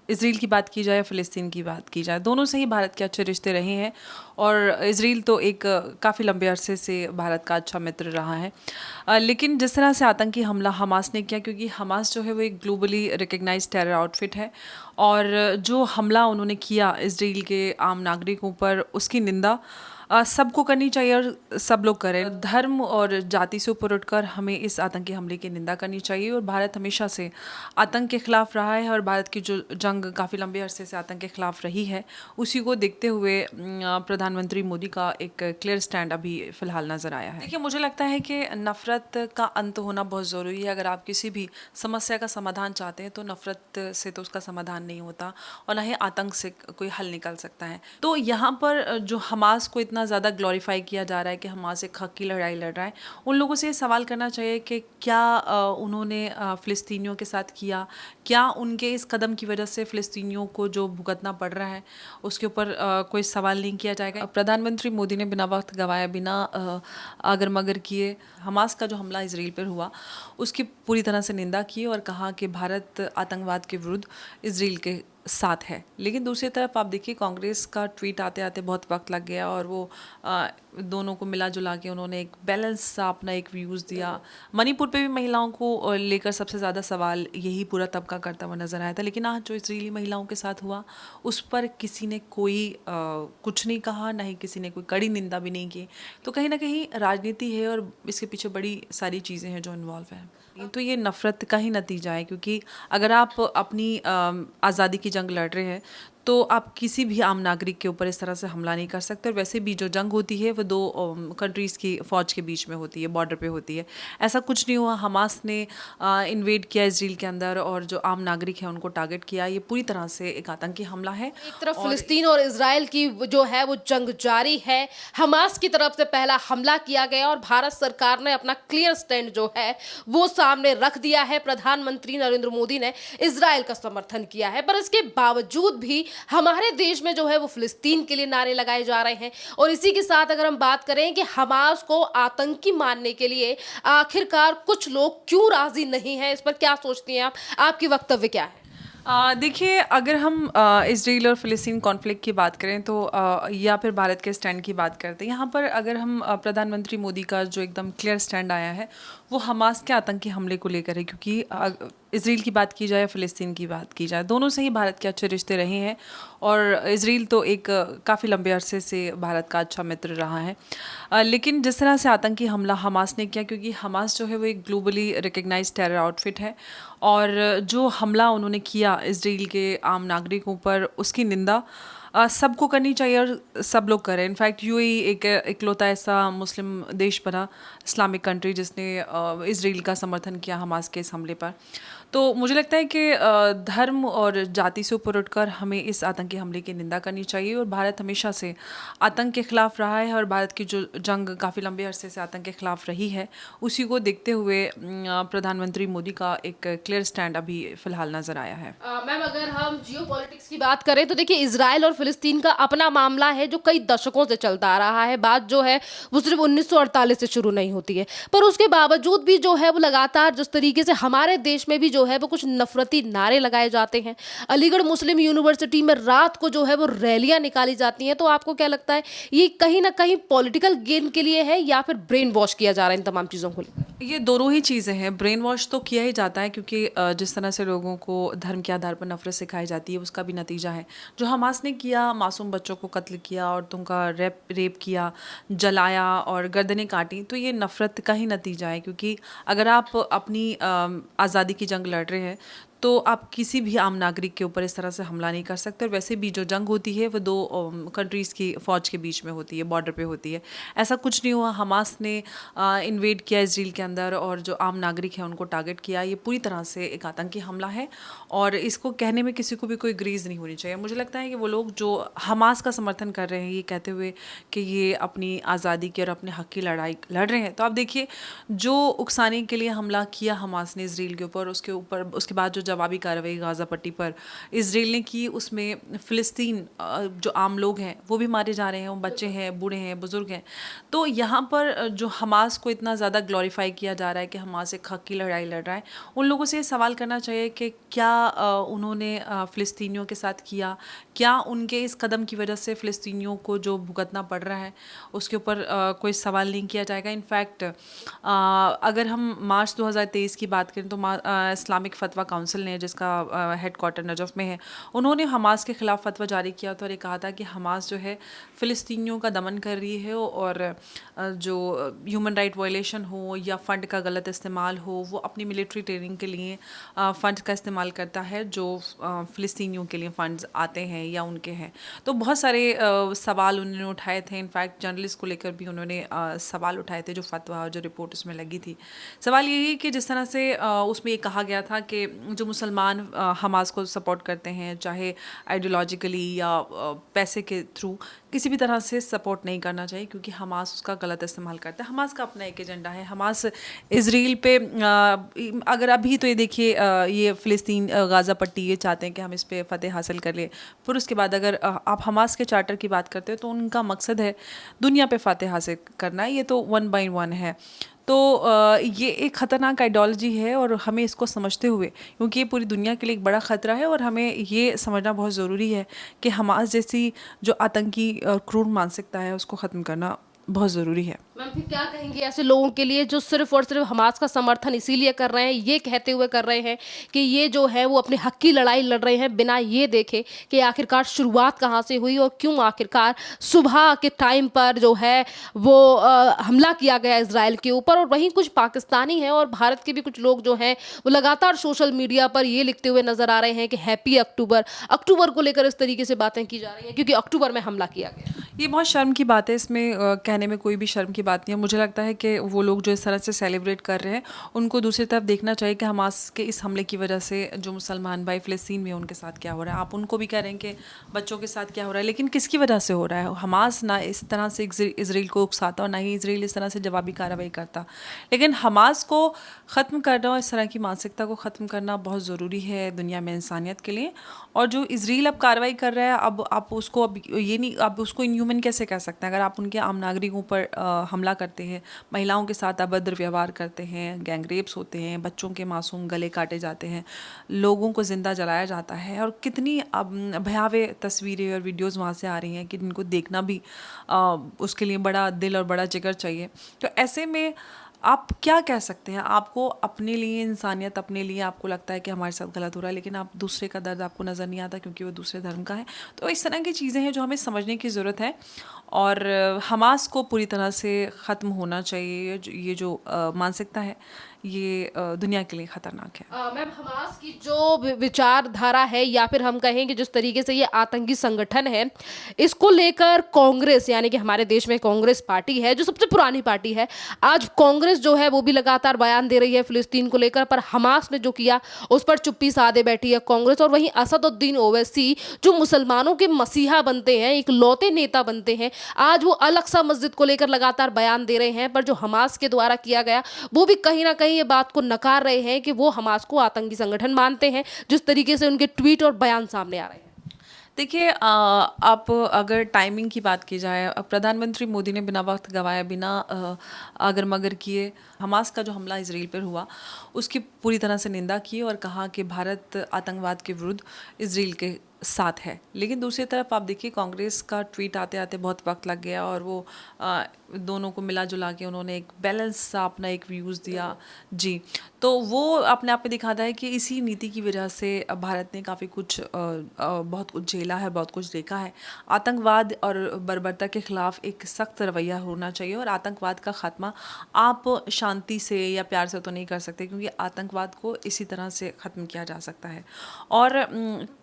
Israel की बात की जाए या फ़िलिस्तीन की बात की जाए, दोनों से ही भारत के अच्छे रिश्ते रहे हैं। और इसराइल तो एक काफ़ी लंबे अरसे से भारत का अच्छा मित्र रहा है। लेकिन जिस तरह से आतंकी हमला हमास ने किया, क्योंकि हमास जो है वो एक ग्लोबली रिकग्नाइज्ड टेरर आउटफिट है, और जो हमला उन्होंने किया इसराइल के आम नागरिकों पर, उसकी निंदा सबको करनी चाहिए और सब लोग करें। धर्म और जाति से ऊपर उठकर हमें इस आतंकी हमले की निंदा करनी चाहिए। और भारत हमेशा से आतंक के खिलाफ रहा है, और भारत की जो जंग काफ़ी लंबे अरसे से आतंक के खिलाफ रही है, उसी को देखते हुए प्रधानमंत्री मोदी का एक क्लियर स्टैंड अभी फ़िलहाल नज़र आया है। देखिए, मुझे लगता है कि नफ़रत का अंत होना बहुत ज़रूरी है। अगर आप किसी भी समस्या का समाधान चाहते हैं तो नफ़रत से तो उसका समाधान नहीं होता, और ना ही आतंक से कोई हल निकल सकता है। तो यहाँ पर जो हमास को इतना ज़्यादा ग्लोरीफाई किया जा रहा है कि हमास एक हक की लड़ाई लड़ रहा है, उन लोगों से ये सवाल करना चाहिए कि क्या उन्होंने फ़िलिस्तीनियों के साथ किया, क्या उनके इस कदम की वजह से फ़िलिस्तीनियों को जो भुगतना पड़ रहा है उसके ऊपर कोई सवाल नहीं किया जाएगा। प्रधानमंत्री मोदी ने बिना वक्त गवाए, बिना आगर मगर किए हमास का जो हमला इसराइल पर हुआ उसकी पूरी तरह से निंदा की, और कहा कि भारत आतंकवाद के विरुद्ध इसराइल के साथ है। लेकिन दूसरी तरफ आप देखिए, कांग्रेस का ट्वीट आते आते बहुत वक्त लग गया, और वो दोनों को मिला जुला के उन्होंने एक बैलेंस सा अपना एक व्यूज़ दिया। मणिपुर पे भी महिलाओं को लेकर सबसे ज़्यादा सवाल यही पूरा तबका करता हुआ नज़र आया था, लेकिन आज जो इसराइली महिलाओं के साथ हुआ उस पर किसी ने कोई कुछ नहीं कहा, ना ही किसी ने कोई कड़ी निंदा भी नहीं की। तो कहीं ना कहीं राजनीति है, और इसके पीछे बड़ी सारी चीज़ें हैं जो इन्वॉल्व हैं। तो ये नफ़रत का ही नतीजा है, क्योंकि अगर आप अपनी आज़ादी की जंग लड़ रहे हैं तो आप किसी भी आम नागरिक के ऊपर इस तरह से हमला नहीं कर सकते। और वैसे भी जो जंग होती है वो दो कंट्रीज़ की फ़ौज के बीच में होती है, बॉर्डर पे होती है। ऐसा कुछ नहीं हुआ, हमास ने इन्वेड किया इसराइल के अंदर, और जो आम नागरिक हैं उनको टारगेट किया। ये पूरी तरह से एक आतंकी हमला है। एक तरफ और फिलिस्तीन और इजराइल की जो है वो जंग जारी है, हमास की तरफ से पहला हमला किया गया और भारत सरकार ने अपना क्लियर स्टैंड जो है वो सामने रख दिया है। प्रधानमंत्री नरेंद्र मोदी ने इजराइल का समर्थन किया है, पर इसके बावजूद भी हमारे देश में जो है वो फिलिस्तीन के लिए नारे लगाए जा रहे हैं। और इसी के साथ अगर हम बात करें कि हमास को आतंकी मानने के लिए आखिरकार कुछ लोग क्यों राजी नहीं है, इस पर क्या सोचती हैं आप? आपकी वक्तव्य क्या है? देखिए, अगर हम इसराइल और फ़िलिस्तीन कॉन्फ्लिक्ट की बात करें तो या फिर भारत के स्टैंड की बात करते हैं, यहाँ पर अगर हम प्रधानमंत्री मोदी का जो एकदम क्लियर स्टैंड आया है वो हमास के आतंकी हमले को लेकर है। क्योंकि इसराइल की बात की जाए या फ़िलिस्तीन की बात की जाए, दोनों से ही भारत के अच्छे रिश्ते रहे हैं, और इसराइल तो एक काफ़ी लंबे अरसे से भारत का अच्छा मित्र रहा है। लेकिन जिस तरह से आतंकी हमला हमास ने किया, क्योंकि हमास जो है वो एक ग्लोबली रिकग्नाइज्ड टेरर आउटफिट है, और जो हमला उन्होंने किया इसराइल के आम नागरिकों पर, उसकी निंदा सबको करनी चाहिए और सब लोग करें। इनफैक्ट यूएई एक इकलौता ऐसा मुस्लिम देश बना, इस्लामिक कंट्री, जिसने इसराइल का समर्थन किया हमास के इस हमले पर। तो मुझे लगता है कि धर्म और जाति से ऊपर उठकर हमें इस आतंकी हमले की निंदा करनी चाहिए। और भारत हमेशा से आतंक के खिलाफ रहा है, और भारत की जो जंग काफ़ी लंबे अरसे से आतंक के खिलाफ रही है, उसी को देखते हुए प्रधानमंत्री मोदी का एक क्लियर स्टैंड अभी फ़िलहाल नज़र आया है। मैम, अगर हम जियो पॉलिटिक्स की बात करें तो देखिए, इसराइल और फिलिस्तीन का अपना मामला है जो कई दशकों से चलता आ रहा है। बात जो है वो सिर्फ 1948 से शुरू नहीं होती है, पर उसके बावजूद भी जो है वो लगातार जिस तरीके से हमारे देश में भी जो है वो कुछ नफरती नारे लगाए जाते हैं। अलीगढ़ मुस्लिम यूनिवर्सिटी में रात को जो है वो रैलियां निकाली जाती हैं, तो आपको क्या लगता है, ये कहीं ना कहीं पॉलिटिकल गेन के लिए है या फिर ब्रेन वॉश किया जा रहा है इन तमाम चीजों को लेकर? ये दोनों ही चीज़ें हैं। ब्रेन वॉश तो किया ही जाता है, क्योंकि जिस तरह से लोगों को धर्म के आधार पर नफ़रत सिखाई जाती है, उसका भी नतीजा है। जो हमास ने किया, मासूम बच्चों को कत्ल किया, औरतों का रेप किया, जलाया और गर्दनें काटी, तो ये नफ़रत का ही नतीजा है। क्योंकि अगर आप अपनी आज़ादी की जंग लड़ रहे हैं तो आप किसी भी आम नागरिक के ऊपर इस तरह से हमला नहीं कर सकते। और वैसे भी जो जंग होती है वो दो कंट्रीज़ की फ़ौज के बीच में होती है, बॉर्डर पे होती है। ऐसा कुछ नहीं हुआ, हमास ने इन्वेड किया इसराइल के अंदर, और जो आम नागरिक हैं उनको टारगेट किया। ये पूरी तरह से एक आतंकी हमला है, और इसको कहने में किसी को भी कोई ग्रीज नहीं होनी चाहिए। मुझे लगता है कि वो लोग जो हमास का समर्थन कर रहे हैं ये कहते हुए कि ये अपनी आज़ादी की और अपने हक़ की लड़ाई लड़ रहे हैं, तो आप देखिए, जो उकसाने के लिए हमला किया हमास ने इसराइल के ऊपर, उसके बाद जो जवाबी कार्रवाई गाज़ा पट्टी पर इसराइल ने की, उसमें फ़िलिस्तीन जो आम लोग हैं वो भी मारे जा रहे हैं, वो बच्चे हैं, बूढ़े हैं, बुज़ुर्ग हैं। तो यहाँ पर जो हमास को इतना ज़्यादा ग्लोरीफाई किया जा रहा है कि हमास एक हक़ की लड़ाई लड़ रहा है, उन लोगों से ये सवाल करना चाहिए कि क्या उन्होंने फ़िलिस्तीनियों के साथ किया, क्या उनके इस कदम की वजह से फ़िलिस्तीनियों को जो भुगतना पड़ रहा है उसके ऊपर कोई सवाल नहीं किया जाएगा। इनफैक्ट अगर हम मार्च 2023 की बात करें तो इस्लामिक फ़तवा काउंसिल ने, जिसका हेडक्वार्टर नजफ़ में है, उन्होंने हमास के ख़िलाफ़ फ़तवा जारी किया था और ये कहा था कि हमास जो है फ़िलिस्तीनियों का दमन कर रही है और जो ह्यूमन राइट वायलेशन हो या फ़ंड का गलत इस्तेमाल हो, वो अपनी मिलिट्री ट्रेनिंग के लिए फ़ंड का इस्तेमाल करता है जो फ़िलिस्तीनियों के लिए फ़ंड्स आते हैं या उनके हैं। तो बहुत सारे सवाल उन्होंने उठाए थे। इनफैक्ट जर्नलिस्ट को लेकर भी उन्होंने सवाल उठाए थे, जो फ़तवा और जो रिपोर्ट उसमें लगी थी। सवाल यही है कि जिस तरह से उसमें ये कहा गया था कि जो मुसलमान हमास को सपोर्ट करते हैं, चाहे आइडियोलॉजिकली या पैसे के थ्रू, किसी भी तरह से सपोर्ट नहीं करना चाहिए क्योंकि हमास उसका गलत इस्तेमाल करता है। हमास का अपना एक एजेंडा है। हमास इसराइल पे अगर अभी तो ये देखिए ये फ़िलिस्तीन गाज़ा पट्टी ये चाहते हैं कि हम इस पे फ़तह हासिल कर लें। फिर उसके बाद अगर आप हमास के चार्टर की बात करते हो तो उनका मकसद है दुनिया पे फ़तह हासिल करना। ये तो 1 by 1 है। तो ये एक ख़तरनाक आइडियोलॉजी है और हमें इसको समझते हुए, क्योंकि ये पूरी दुनिया के लिए एक बड़ा ख़तरा है और हमें ये समझना बहुत ज़रूरी है कि हमास जैसी जो आतंकी क्रूर मानसिकता है उसको ख़त्म करना बहुत ज़रूरी है। मैम फिर क्या कहेंगी ऐसे लोगों के लिए जो सिर्फ और सिर्फ हमास का समर्थन इसीलिए कर रहे हैं, ये कहते हुए कर रहे हैं कि ये जो है वो अपने हक की लड़ाई लड़ रहे हैं, बिना ये देखे कि आखिरकार शुरुआत कहाँ से हुई और क्यों आखिरकार सुबह के टाइम पर जो है वो हमला किया गया इजराइल के ऊपर। और वहीं कुछ पाकिस्तानी हैं और भारत के भी कुछ लोग जो हैं वो लगातार सोशल मीडिया पर ये लिखते हुए नजर आ रहे हैं कि हैप्पी अक्टूबर। अक्टूबर को लेकर इस तरीके से बातें की जा रही हैं क्योंकि अक्टूबर में हमला किया गया। ये बहुत शर्म की बात है। इसमें कहने में कोई भी शर्म की बात नहीं है। मुझे लगता है कि वो लोग जो इस तरह से सेलिब्रेट कर रहे हैं उनको दूसरी तरफ देखना चाहिए कि हमास के इस हमले की वजह से जो मुसलमान भाई फ़िलिस्तीन में उनके साथ क्या हो रहा है। आप उनको भी कह रहे हैं कि बच्चों के साथ क्या हो रहा है, लेकिन किसकी वजह से हो रहा है? हमास ना इस तरह से इसराइल को उकसाता और ना ही इसराइल इस तरह से जवाबी कार्रवाई करता। लेकिन हमास को ख़त्म करना और इस तरह की मानसिकता को ख़त्म करना बहुत ज़रूरी है दुनिया में इंसानियत के लिए। और जो इसराइल अब कार्रवाई कर रहा है, अब आप उसको अब ये नहीं, आप उसको इनह्यूमन कैसे कह सकते हैं? अगर आप उनके आम नागरिकों पर हमला करते हैं, महिलाओं के साथ अभद्र व्यवहार करते हैं, गैंग रेप्स होते हैं, बच्चों के मासूम गले काटे जाते हैं, लोगों को ज़िंदा जलाया जाता है और कितनी भयावह तस्वीरें और वीडियोज़ वहाँ से आ रही हैं कि जिनको देखना भी उसके लिए बड़ा दिल और बड़ा जिगर चाहिए। तो ऐसे में आप क्या कह सकते हैं? आपको अपने लिए इंसानियत, अपने लिए आपको लगता है कि हमारे साथ गलत हो रहा है, लेकिन आप दूसरे का दर्द आपको नज़र नहीं आता क्योंकि वो दूसरे धर्म का है। तो इस तरह की चीज़ें हैं जो हमें समझने की ज़रूरत है और हमास को पूरी तरह से ख़त्म होना चाहिए। ये जो मानसिकता है ये दुनिया के लिए ख़तरनाक है। मैम हमास की जो विचारधारा है या फिर हम कहें कि जिस तरीके से ये आतंकी संगठन है, इसको लेकर कांग्रेस यानी कि हमारे देश में कांग्रेस पार्टी है जो सबसे पुरानी पार्टी है, आज कांग्रेस जो है वो भी लगातार बयान दे रही है फिलिस्तीन को लेकर। पर हमास ने जो किया उस पर चुप्पी साधे बैठी है कांग्रेस। और वहीं असदुद्दीन ओवैसी जो मुसलमानों के मसीहा बनते हैं, एक लौते नेता बनते हैं, आज वो अल अक्सा मस्जिद को लेकर लगातार बयान दे रहे हैं। पर जो हमास के द्वारा किया गया वो भी कहीं ना कहीं ये बात को नकार रहे हैं कि वो हमास को आतंकी संगठन मानते हैं, जिस तरीके से उनके ट्वीट और बयान सामने आ रहे हैं। देखिए आप अगर टाइमिंग की बात की जाए, प्रधानमंत्री मोदी ने बिना वक्त गवाए, बिना अगर मगर किए हमास का जो हमला इसराइल पर हुआ उसकी पूरी तरह से निंदा की और कहा कि भारत आतंकवाद के विरुद्ध इसराइल के साथ है। लेकिन दूसरी तरफ आप देखिए कांग्रेस का ट्वीट आते आते बहुत वक्त लग गया और वो दोनों को मिला जुला के उन्होंने एक बैलेंस सा अपना एक व्यूज़ दिया जी। तो वो अपने आप में दिखाता है कि इसी नीति की वजह से भारत ने काफ़ी कुछ बहुत कुछ झेला है, बहुत कुछ देखा है। आतंकवाद और बर्बरता के ख़िलाफ़ एक सख्त रवैया होना चाहिए और आतंकवाद का ख़त्मा आप शांति से या प्यार से तो नहीं कर सकते क्योंकि आतंकवाद को इसी तरह से ख़त्म किया जा सकता है। और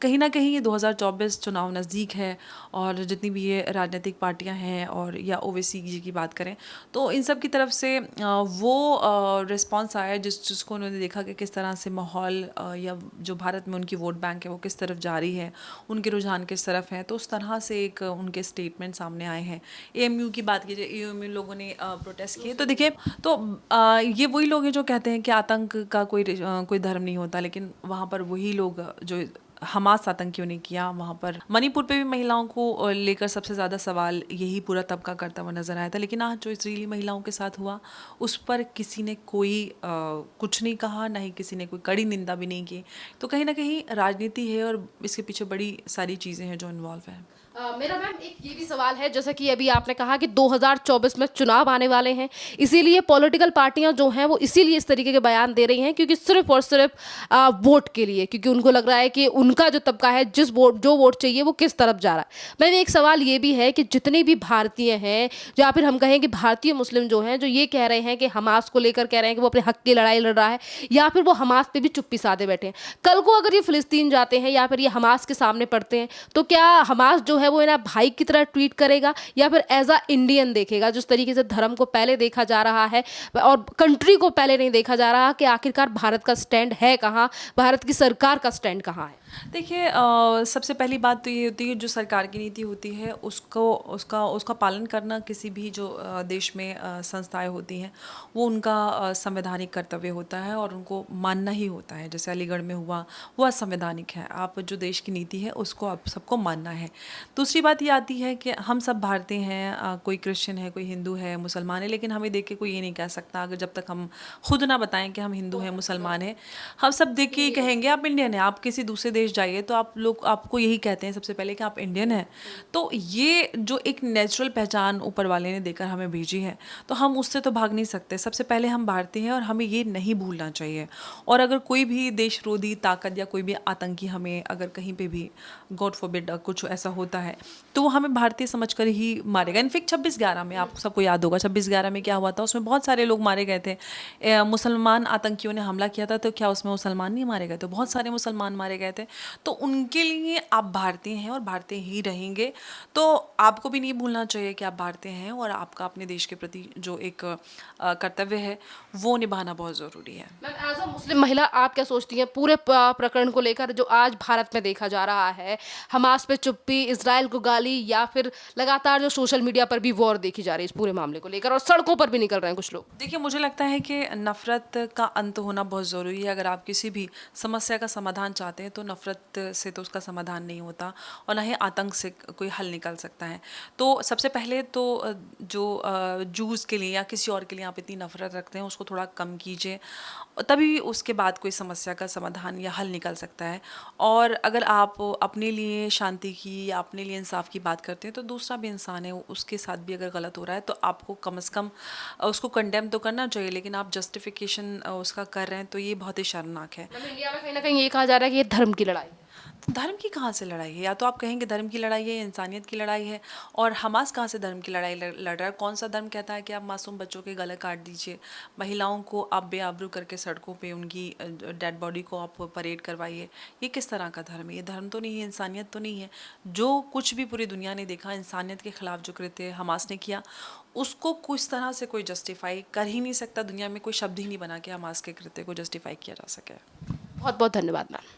कहीं ना कहीं ये 2024 चुनाव नज़दीक है और जितनी भी ये राजनीतिक पार्टियां हैं और या ओवैसी जी की बात करें तो इन सब की तरफ से वो रिस्पांस आया जिसको उन्होंने देखा कि किस तरह से माहौल या जो भारत में उनकी वोट बैंक है वो किस तरफ जा रही है, उनके रुझान किस तरफ हैं, तो उस तरह से एक उनके स्टेटमेंट सामने आए हैं। एएमयू की बात कीजिए, एएमयू लोगों ने प्रोटेस्ट किए, तो देखिए तो ये वही लोग हैं जो कहते हैं कि आतंक का कोई धर्म नहीं होता, लेकिन वहाँ पर वही लोग जो हमास आतंकियों ने किया, वहाँ पर मणिपुर पे भी महिलाओं को लेकर सबसे ज़्यादा सवाल यही पूरा तबका करता हुआ नजर आया था। लेकिन आज जो इजरायली महिलाओं के साथ हुआ उस पर किसी ने कोई कुछ नहीं कहा, ना ही किसी ने कोई कड़ी निंदा भी नहीं की। तो कहीं ना कहीं राजनीति है और इसके पीछे बड़ी सारी चीज़ें हैं जो इन्वॉल्व हैं। मेरा मैम एक ये भी सवाल है, जैसा कि अभी आपने कहा कि 2024 में चुनाव आने वाले हैं, इसीलिए पॉलिटिकल पार्टियां जो हैं वो इसीलिए इस तरीके के बयान दे रही हैं क्योंकि सिर्फ और सिर्फ वोट के लिए, क्योंकि उनको लग रहा है कि उनका जो तबका है जो वोट चाहिए वो किस तरफ जा रहा है। मैम एक सवाल ये भी है कि जितने भी भारतीय हैं या फिर हम कहें कि भारतीय मुस्लिम जो हैं जो ये कह रहे हैं कि हमास को लेकर कह रहे हैं कि वो अपने हक की लड़ाई लड़ रहा है, या फिर वो हमास पे भी चुप्पी साधे बैठे हैं, कल को अगर ये फिलिस्तीन जाते हैं या फिर ये हमास के सामने पड़ते हैं तो क्या हमास जो है वो ना भाई की तरह ट्रीट करेगा या फिर एज अ इंडियन देखेगा? जिस तरीके से धर्म को पहले देखा जा रहा है और कंट्री को पहले नहीं देखा जा रहा कि आखिरकार भारत का स्टैंड है कहाँ, भारत की सरकार का स्टैंड कहाँ है? देखिए सबसे पहली बात तो ये होती है जो सरकार की नीति होती है उसको उसका पालन करना किसी भी जो देश में संस्थाएं होती हैं वो उनका संवैधानिक कर्तव्य होता है और उनको मानना ही होता है। जैसे अलीगढ़ में हुआ वो असंवैधानिक है, आप जो देश की नीति है उसको आप सबको मानना है। दूसरी बात ये आती है कि हम सब भारतीय हैं, कोई क्रिश्चियन है, कोई हिंदू है, मुसलमान है, लेकिन हमें देख के कोई ये नहीं कह सकता अगर जब तक हम खुद ना बताएं कि हम हिंदू हैं, मुसलमान हैं। हम सब देख के ये कहेंगे आप इंडियन हैं। आप किसी दूसरे देश जाइए तो आप लोग आपको यही कहते हैं सबसे पहले कि आप इंडियन हैं। तो ये जो एक नेचुरल पहचान ऊपर वाले ने देकर हमें भेजी है तो हम उससे तो भाग नहीं सकते। सबसे पहले हम भारतीय हैं और हमें ये नहीं भूलना चाहिए। और अगर कोई भी देश विरोधी ताकत या कोई भी आतंकी हमें अगर कहीं पे भी गॉड फॉरबिड कुछ ऐसा होता है तो वो हमें भारतीय समझकर ही मारेगा। इनफेक्ट 26/11 में आपको सबको याद होगा 26/11 में क्या हुआ था, उसमें बहुत सारे लोग मारे गए थे। मुसलमान आतंकियों ने हमला किया था तो क्या उसमें मुसलमान नहीं मारे गए थे? बहुत सारे मुसलमान मारे गए थे। तो उनके लिए आप भारतीय हैं और भारतीय ही रहेंगे। तो आपको भी नहीं भूलना चाहिए कि आप भारतीय हैं और आपका अपने देश के प्रति जो एक कर्तव्य है वो निभाना बहुत ज़रूरी है। मैम एज अ मुस्लिम महिला आप क्या सोचती हैं पूरे प्रकरण को लेकर जो आज भारत में देखा जा रहा है, हमास पे चुप्पी, इजराइल को गाली, या फिर लगातार जो सोशल मीडिया पर भी वॉर देखी जा रही है इस पूरे मामले को लेकर और सड़कों पर भी निकल रहे हैं कुछ लोग? देखिए मुझे लगता है कि नफ़रत का अंत होना बहुत ज़रूरी है। अगर आप किसी भी समस्या का समाधान चाहते हैं तो नफ़रत से तो उसका समाधान नहीं होता और ना ही आतंक से कोई हल निकल सकता है। तो सबसे पहले तो जो जूस के लिए या किसी और के लिए आप इतनी नफ़रत रखते हैं उसको थोड़ा कम कीजिए, तभी उसके बाद कोई समस्या का समाधान या हल निकल सकता है। और अगर आप अपने लिए शांति की या अपने लिए इंसाफ की बात करते हैं तो दूसरा भी इंसान है, उसके साथ भी अगर गलत हो रहा है तो आपको कम से कम उसको कंडेम तो करना चाहिए, लेकिन आप जस्टिफिकेशन उसका कर रहे हैं तो ये बहुत ही शर्मनाक है। मैम इंडिया में कहीं ना कहीं ये कहा जा रहा है कि ये धर्म की लड़ाई है। धर्म की कहाँ से लड़ाई है? या तो आप कहेंगे धर्म की लड़ाई है या इंसानियत की लड़ाई है। और हमास कहाँ से धर्म की लड़ाई लड़ रहा है? कौन सा धर्म कहता है कि आप मासूम बच्चों के गले काट दीजिए, महिलाओं को आप बेआबरू करके सड़कों पे उनकी डेड बॉडी को आप परेड करवाइए? ये किस तरह का धर्म है? ये धर्म तो नहीं है, इंसानियत तो नहीं है। जो कुछ भी पूरी दुनिया ने देखा इंसानियत के खिलाफ जो कृत्य हमास ने किया उसको कुछ तरह से कोई जस्टिफाई कर ही नहीं सकता। दुनिया में कोई शब्द ही नहीं बना कि हमास के कृत्य को जस्टिफाई किया जा सके। बहुत बहुत धन्यवाद मैम।